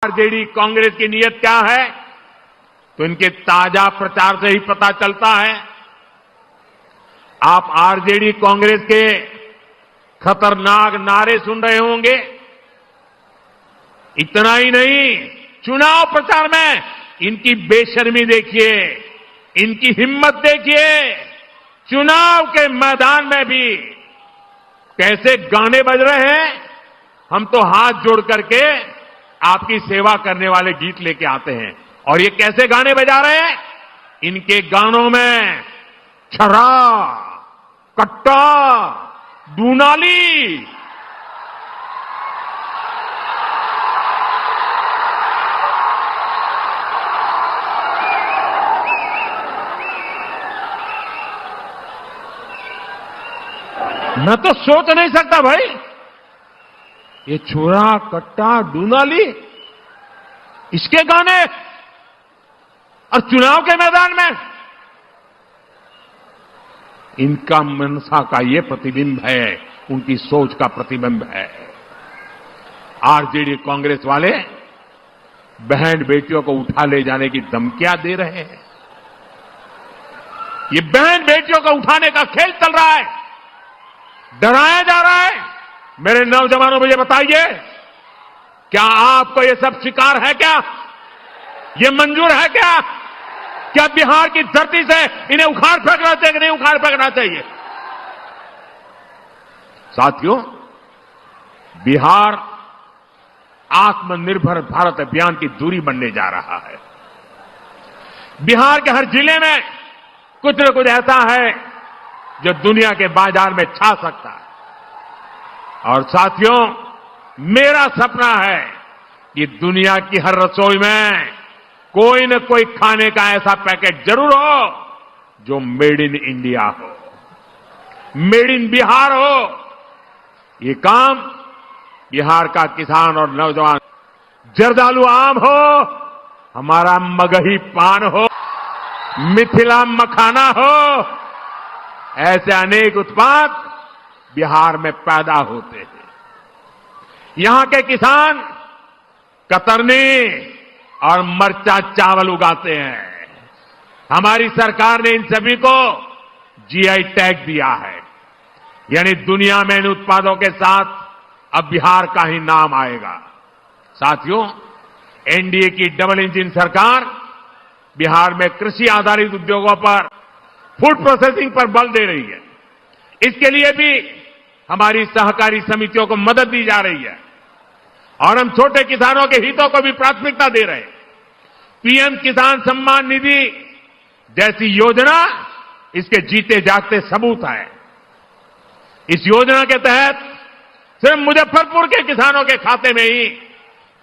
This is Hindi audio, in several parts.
आरजेडी कांग्रेस की नीयत क्या है तो इनके ताजा प्रचार से ही पता चलता है। आप आरजेडी कांग्रेस के खतरनाक नारे सुन रहे होंगे। इतना ही नहीं, चुनाव प्रचार में इनकी बेशर्मी देखिए, इनकी हिम्मत देखिए। चुनाव के मैदान में भी कैसे गाने बज रहे हैं। हम तो हाथ जोड़ करके आपकी सेवा करने वाले गीत लेके आते हैं, और ये कैसे गाने बजा रहे हैं। इनके गानों में छरा, कट्टा, दूनाली, मैं तो सोच नहीं सकता भाई, ये छोरा, कट्टा, दूनाली, इसके गाने और चुनाव के मैदान में। इनका मनसा का ये प्रतिबिंब है, उनकी सोच का प्रतिबिंब है। आरजेडी कांग्रेस वाले बहन बेटियों को उठा ले जाने की धमकियां दे रहे हैं। ये बहन बेटियों को उठाने का खेल चल रहा है, डराया जा रहा है। मेरे नौजवानों मुझे बताइए, क्या आपको ये सब स्वीकार है? क्या ये मंजूर है? क्या बिहार की धरती से इन्हें उखाड़ फेंकना चाहिए कि नहीं उखाड़ फेंकना चाहिए? साथियों, बिहार आत्मनिर्भर भारत अभियान की धुरी बनने जा रहा है। बिहार के हर जिले में कुछ न कुछ ऐसा है जो दुनिया के बाजार में छा सकता है। और साथियों, मेरा सपना है कि दुनिया की हर रसोई में कोई न कोई खाने का ऐसा पैकेट जरूर हो जो मेड इन इंडिया हो, मेड इन बिहार हो। ये काम बिहार का किसान और नौजवान, जर्दालू आम हो, हमारा मगही पान हो, मिथिला मखाना हो, ऐसे अनेक उत्पाद बिहार में पैदा होते हैं। यहां के किसान कतरनी और मरचा चावल उगाते हैं। हमारी सरकार ने इन सभी को जीआई टैग दिया है, यानी दुनिया में इन उत्पादों के साथ अब बिहार का ही नाम आएगा। साथियों, एनडीए की डबल इंजन सरकार बिहार में कृषि आधारित उद्योगों पर, फूड प्रोसेसिंग पर बल दे रही है। इसके लिए भी हमारी सहकारी समितियों को मदद दी जा रही है, और हम छोटे किसानों के हितों को भी प्राथमिकता दे रहे हैं। पीएम किसान सम्मान निधि जैसी योजना इसके जीते जागते सबूत है। इस योजना के तहत सिर्फ मुजफ्फरपुर के किसानों के खाते में ही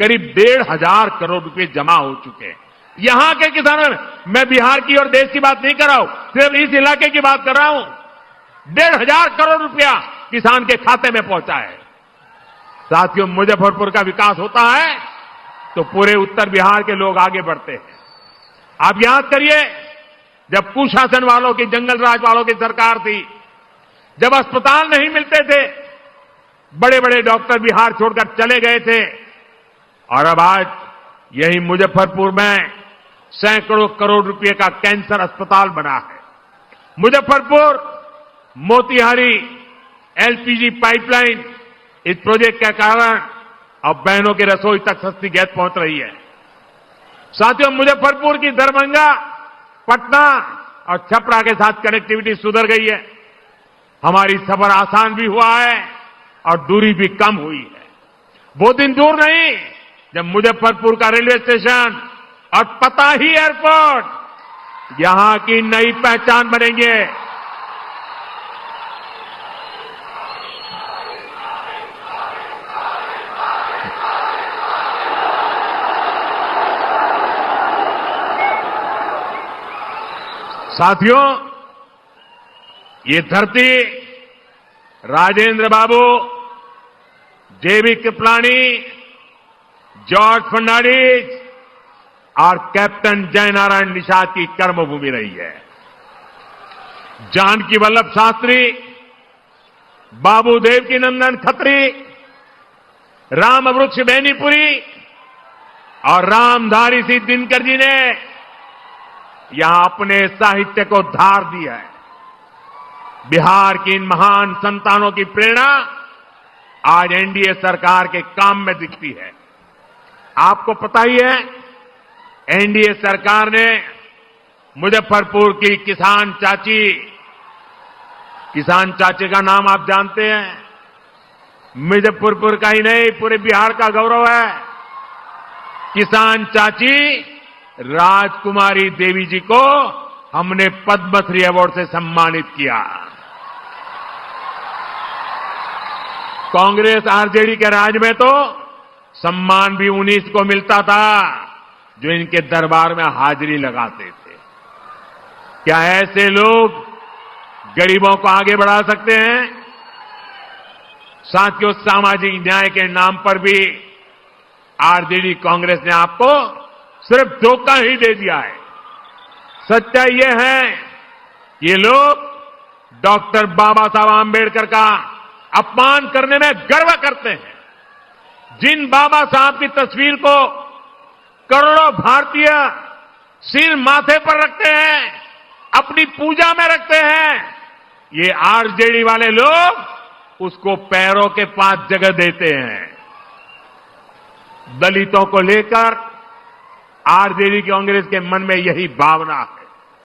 करीब 1,500 करोड़ रुपए जमा हो चुके हैं। यहां के किसानों में, मैं बिहार की और देश की बात नहीं कर रहा हूं, सिर्फ इस इलाके की बात कर रहा हूं। 1,500 करोड़ रुपया किसान के खाते में पहुंचा है। साथियों, मुजफ्फरपुर का विकास होता है तो पूरे उत्तर बिहार के लोग आगे बढ़ते हैं। आप याद करिए, जब कुशासन वालों की, जंगल राज वालों की सरकार थी, जब अस्पताल नहीं मिलते थे, बड़े बड़े डॉक्टर बिहार छोड़कर चले गए थे, और अब आज यही मुजफ्फरपुर में सैकड़ों करोड़ रुपए का कैंसर अस्पताल बना है। मुजफ्फरपुर मोतिहारी एलपीजी पाइपलाइन, इस प्रोजेक्ट के कारण अब बहनों की रसोई तक सस्ती गैस पहुंच रही है। साथियों, मुजफ्फरपुर की दरभंगा, पटना और छपरा के साथ कनेक्टिविटी सुधर गई है। हमारी सफर आसान भी हुआ है और दूरी भी कम हुई है। वो दिन दूर नहीं जब मुजफ्फरपुर का रेलवे स्टेशन और पताही एयरपोर्ट यहां की नई पहचान बनेंगे। साथियों, ये धरती राजेंद्र बाबू, जेबी कृपलानी, जॉर्ज फर्नांडिस और कैप्टन जयनारायण निषाद की कर्मभूमि रही है। जानकी वल्लभ शास्त्री, बाबू देवकी नंदन खत्री, रामवृक्ष बेनीपुरी और रामधारी सिंह दिनकर जी ने यहां अपने साहित्य को धार दिया है। बिहार की इन महान संतानों की प्रेरणा आज एनडीए सरकार के काम में दिखती है। आपको पता ही है, एनडीए सरकार ने मुजफ्फरपुर की किसान चाची का नाम आप जानते हैं। मुजफ्फरपुर का ही नहीं, पूरे बिहार का गौरव है। किसान चाची राजकुमारी देवी जी को हमने पद्मश्री अवार्ड से सम्मानित किया। कांग्रेस आरजेडी के राज में तो सम्मान भी उन्हीं को मिलता था जो इनके दरबार में हाजिरी लगाते थे। क्या ऐसे लोग गरीबों को आगे बढ़ा सकते हैं? साथियों, सामाजिक न्याय के नाम पर भी आरजेडी कांग्रेस ने आपको सिर्फ धोखा ही दे दिया है। सच्चाई यह है, ये लोग डॉक्टर बाबा साहब आंबेडकर का अपमान करने में गर्व करते हैं। जिन बाबा साहब की तस्वीर को करोड़ों भारतीय सिर माथे पर रखते हैं, अपनी पूजा में रखते हैं, ये आरजेडी वाले लोग उसको पैरों के पास जगह देते हैं। दलितों को लेकर आरजेडी कांग्रेस के मन में यही भावना है।